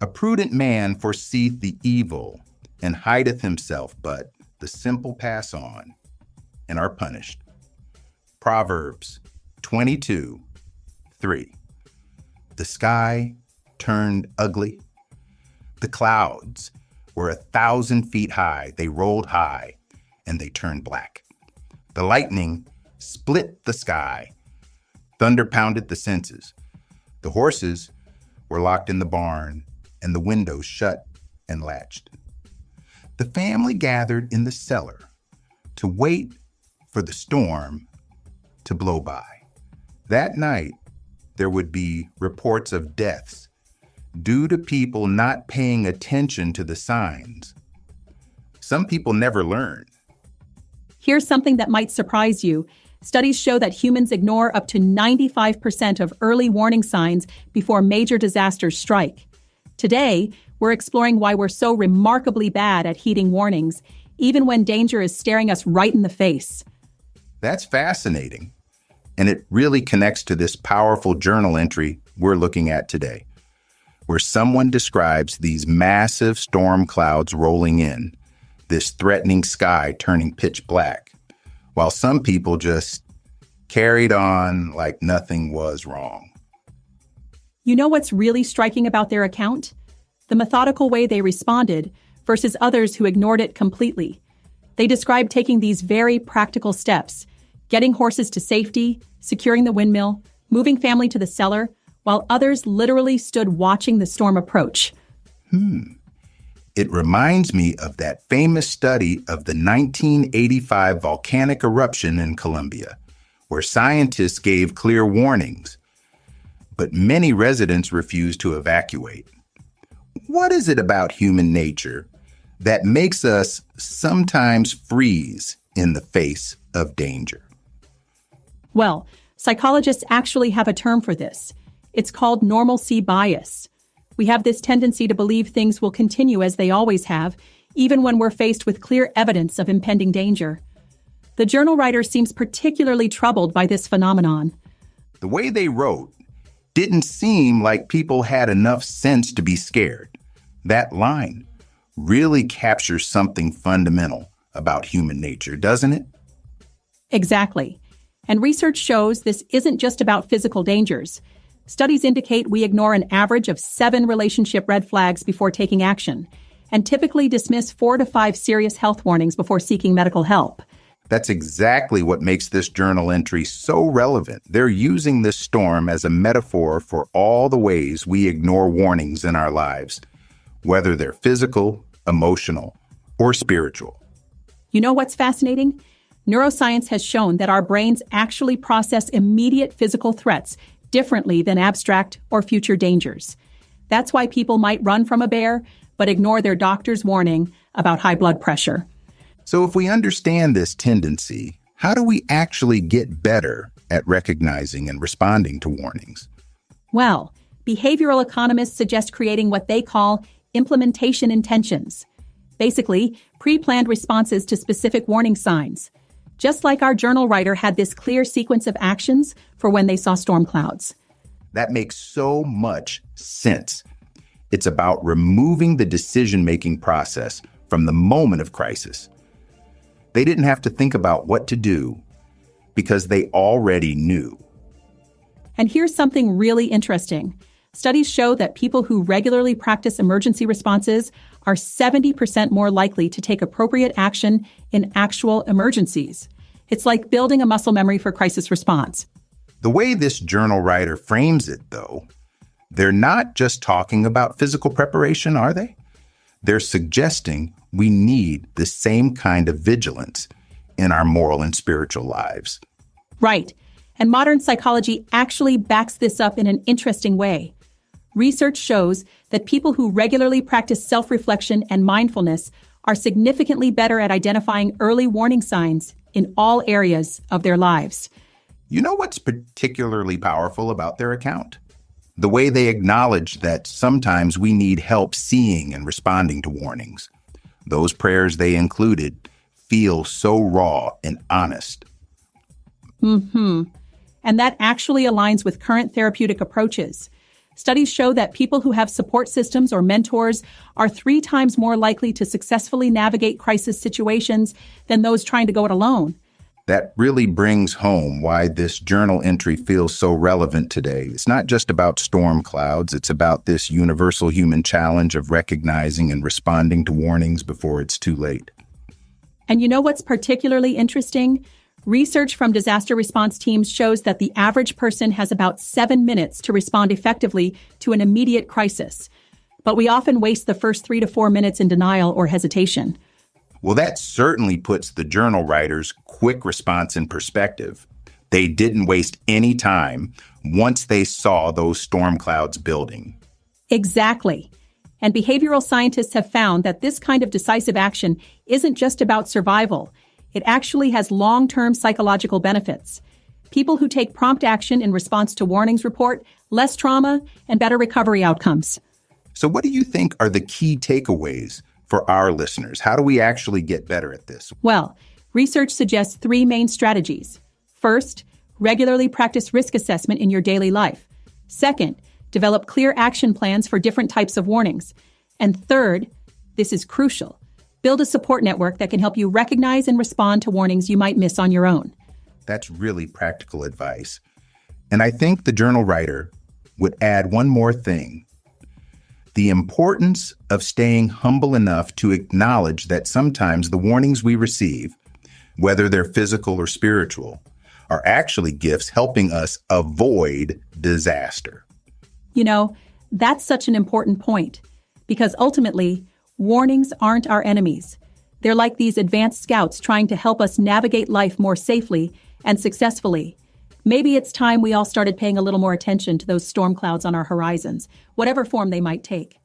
A prudent man foreseeth the evil and hideth himself, but the simple pass on and are punished. Proverbs 22:3. The sky turned ugly. The clouds were 1,000 feet high. They rolled high and they turned black. The lightning split the sky. Thunder pounded the senses. The horses were locked in the barn and the windows shut and latched. The family gathered in the cellar to wait for the storm to blow by. That night, there would be reports of deaths due to people not paying attention to the signs. Some people never learn. Here's something that might surprise you. Studies show that humans ignore up to 95% of early warning signs before major disasters strike. Today, we're exploring why we're so remarkably bad at heeding warnings, even when danger is staring us right in the face. That's fascinating. And it really connects to this powerful journal entry we're looking at today, where someone describes these massive storm clouds rolling in, this threatening sky turning pitch black, while some people just carried on like nothing was wrong. You know what's really striking about their account? The methodical way they responded versus others who ignored it completely. They described taking these very practical steps, getting horses to safety, securing the windmill, moving family to the cellar, while others literally stood watching the storm approach. It reminds me of that famous study of the 1985 volcanic eruption in Colombia, where scientists gave clear warnings, but many residents refused to evacuate. What is it about human nature that makes us sometimes freeze in the face of danger? Well, psychologists actually have a term for this. It's called normalcy bias. We have this tendency to believe things will continue as they always have, even when we're faced with clear evidence of impending danger. The journal writer seems particularly troubled by this phenomenon. The way they wrote didn't seem like people had enough sense to be scared. That line really captures something fundamental about human nature, doesn't it? Exactly. And research shows this isn't just about physical dangers. Studies indicate we ignore an average of 7 relationship red flags before taking action, and typically dismiss 4 to 5 serious health warnings before seeking medical help. That's exactly what makes this journal entry so relevant. They're using this storm as a metaphor for all the ways we ignore warnings in our lives, whether they're physical, emotional, or spiritual. You know what's fascinating? Neuroscience has shown that our brains actually process immediate physical threats differently than abstract or future dangers. That's why people might run from a bear, but ignore their doctor's warning about high blood pressure. So if we understand this tendency, how do we actually get better at recognizing and responding to warnings? Well, behavioral economists suggest creating what they call implementation intentions. Basically, pre-planned responses to specific warning signs. Just like our journal writer had this clear sequence of actions for when they saw storm clouds. That makes so much sense. It's about removing the decision-making process from the moment of crisis. They didn't have to think about what to do because they already knew. And here's something really interesting. Studies show that people who regularly practice emergency responses are 70% more likely to take appropriate action in actual emergencies. It's like building a muscle memory for crisis response. The way this journal writer frames it, though, they're not just talking about physical preparation, are they? They're suggesting we need the same kind of vigilance in our moral and spiritual lives. Right. And modern psychology actually backs this up in an interesting way. Research shows that people who regularly practice self-reflection and mindfulness are significantly better at identifying early warning signs in all areas of their lives. You know what's particularly powerful about their account? The way they acknowledge that sometimes we need help seeing and responding to warnings. Those prayers they included feel so raw and honest. And that actually aligns with current therapeutic approaches. Studies show that people who have support systems or mentors are 3 times more likely to successfully navigate crisis situations than those trying to go it alone. That really brings home why this journal entry feels so relevant today. It's not just about storm clouds. It's about this universal human challenge of recognizing and responding to warnings before it's too late. And you know what's particularly interesting? Research from disaster response teams shows that the average person has about 7 minutes to respond effectively to an immediate crisis. But we often waste the first 3 to 4 minutes in denial or hesitation. Well, that certainly puts the journal writer's quick response in perspective. They didn't waste any time once they saw those storm clouds building. Exactly. And behavioral scientists have found that this kind of decisive action isn't just about survival. It actually has long-term psychological benefits. People who take prompt action in response to warnings report less trauma and better recovery outcomes. So what do you think are the key takeaways for our listeners? How do we actually get better at this? Well, research suggests 3 main strategies. First, regularly practice risk assessment in your daily life. Second, develop clear action plans for different types of warnings. And third, this is crucial, build a support network that can help you recognize and respond to warnings you might miss on your own. That's really practical advice. And I think the journal writer would add one more thing: the importance of staying humble enough to acknowledge that sometimes the warnings we receive, whether they're physical or spiritual, are actually gifts helping us avoid disaster. You know, that's such an important point, because ultimately, warnings aren't our enemies. They're like these advanced scouts trying to help us navigate life more safely and successfully. Maybe it's time we all started paying a little more attention to those storm clouds on our horizons, whatever form they might take.